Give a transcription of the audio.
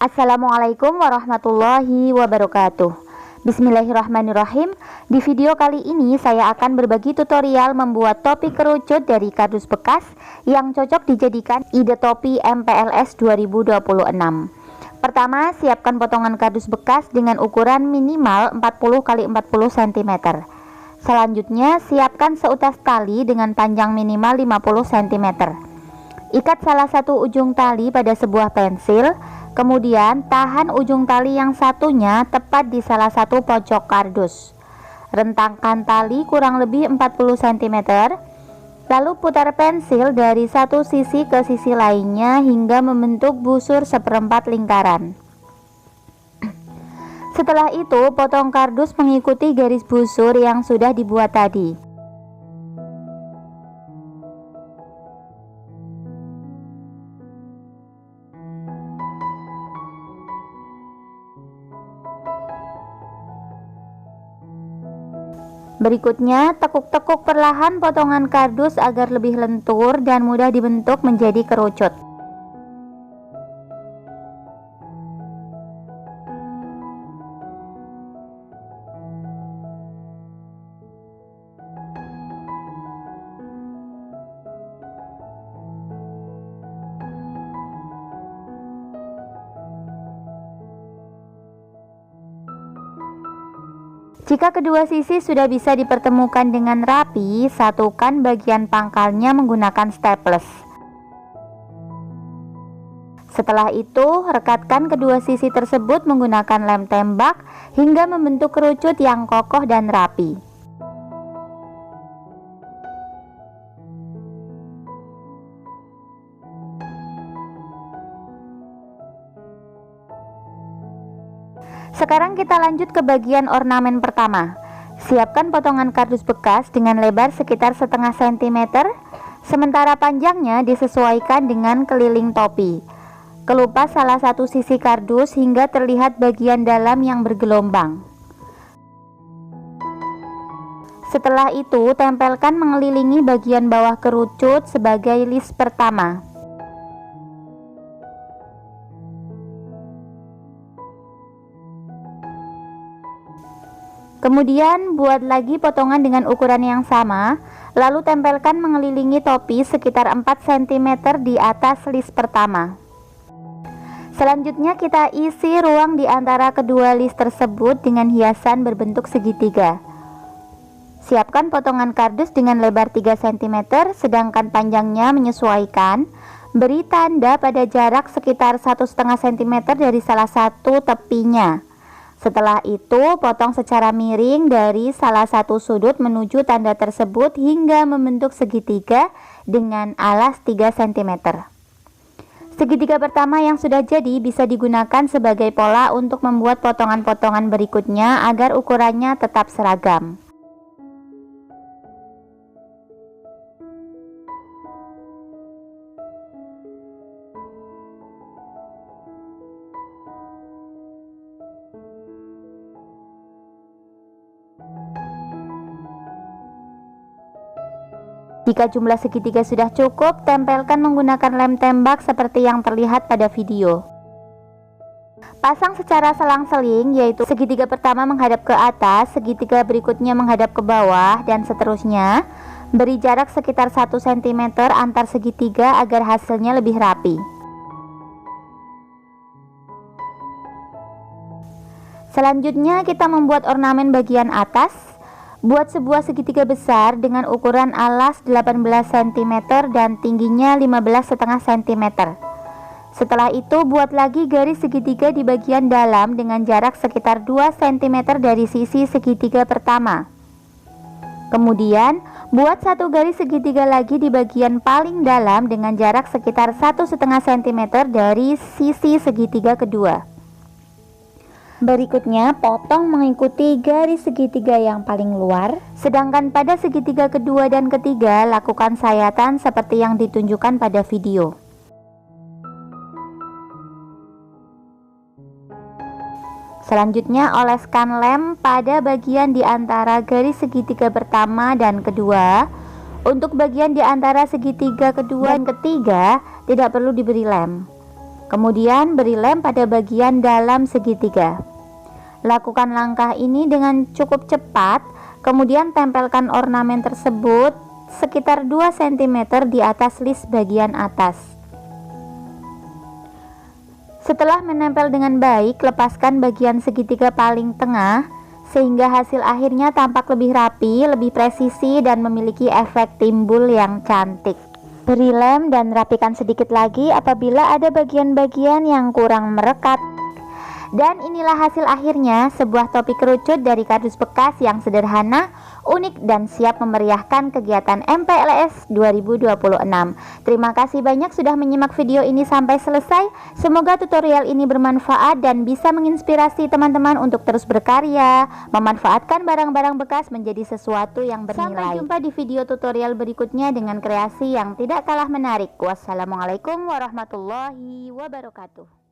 Assalamualaikum warahmatullahi wabarakatuh. Bismillahirrahmanirrahim. Di video kali ini saya akan berbagi tutorial membuat topi kerucut dari kardus bekas yang cocok dijadikan ide topi MPLS 2026. Pertama, siapkan potongan kardus bekas dengan ukuran minimal 40 x 40 cm. Selanjutnya, siapkan seutas tali dengan panjang minimal 50 cm. Ikat salah satu ujung tali pada sebuah pensil. Kemudian tahan ujung tali yang satunya tepat di salah satu pojok kardus. Rentangkan tali kurang lebih 40 cm. Lalu putar pensil dari satu sisi ke sisi lainnya hingga membentuk busur seperempat lingkaran. Setelah itu, potong kardus mengikuti garis busur yang sudah dibuat tadi. Berikutnya, tekuk-tekuk perlahan potongan kardus agar lebih lentur dan mudah dibentuk menjadi kerucut. Jika kedua sisi sudah bisa dipertemukan dengan rapi, satukan bagian pangkalnya menggunakan staples. Setelah itu, rekatkan kedua sisi tersebut menggunakan lem tembak hingga membentuk kerucut yang kokoh dan rapi. Sekarang kita lanjut ke bagian ornamen pertama. Siapkan potongan kardus bekas dengan lebar sekitar setengah cm, sementara panjangnya disesuaikan dengan keliling topi. Kelupas salah satu sisi kardus hingga terlihat bagian dalam yang bergelombang. Setelah itu, tempelkan mengelilingi bagian bawah kerucut sebagai list pertama. Kemudian buat lagi potongan dengan ukuran yang sama, lalu tempelkan mengelilingi topi sekitar 4 cm di atas list pertama. Selanjutnya kita isi ruang di antara kedua list tersebut dengan hiasan berbentuk segitiga. Siapkan potongan kardus dengan lebar 3 cm, sedangkan panjangnya menyesuaikan. Beri tanda pada jarak sekitar 1,5 cm dari salah satu tepinya. Setelah itu, potong secara miring dari salah satu sudut menuju tanda tersebut hingga membentuk segitiga dengan alas 3 cm. Segitiga pertama yang sudah jadi bisa digunakan sebagai pola untuk membuat potongan-potongan berikutnya agar ukurannya tetap seragam. Jika jumlah segitiga sudah cukup, tempelkan menggunakan lem tembak seperti yang terlihat pada video. Pasang secara selang-seling, yaitu segitiga pertama menghadap ke atas, segitiga berikutnya menghadap ke bawah, dan seterusnya. Beri jarak sekitar 1 cm antar segitiga agar hasilnya lebih rapi. Selanjutnya kita membuat ornamen bagian atas. Buat sebuah segitiga besar dengan ukuran alas 18 cm dan tingginya 15,5 cm. Setelah itu buat lagi garis segitiga di bagian dalam dengan jarak sekitar 2 cm dari sisi segitiga pertama. Kemudian buat satu garis segitiga lagi di bagian paling dalam dengan jarak sekitar 1,5 cm dari sisi segitiga kedua. Berikutnya, potong mengikuti garis segitiga yang paling luar. Sedangkan pada segitiga kedua dan ketiga, lakukan sayatan seperti yang ditunjukkan pada video. Selanjutnya, oleskan lem pada bagian di antara garis segitiga pertama dan kedua. Untuk bagian di antara segitiga kedua dan ketiga, tidak perlu diberi lem. Kemudian beri lem pada bagian dalam segitiga. Lakukan langkah ini dengan cukup cepat, kemudian tempelkan ornamen tersebut sekitar 2 cm di atas list bagian atas. Setelah menempel dengan baik, lepaskan bagian segitiga paling tengah sehingga hasil akhirnya tampak lebih rapi, lebih presisi, dan memiliki efek timbul yang cantik. Beri lem dan rapikan sedikit lagi apabila ada bagian-bagian yang kurang merekat. Dan inilah hasil akhirnya, sebuah topi kerucut dari kardus bekas yang sederhana, unik, dan siap memeriahkan kegiatan MPLS 2026. Terima kasih banyak sudah menyimak video ini sampai selesai. Semoga tutorial ini bermanfaat dan bisa menginspirasi teman-teman untuk terus berkarya, memanfaatkan barang-barang bekas menjadi sesuatu yang bernilai. Sampai jumpa di video tutorial berikutnya dengan kreasi yang tidak kalah menarik. Wassalamualaikum warahmatullahi wabarakatuh.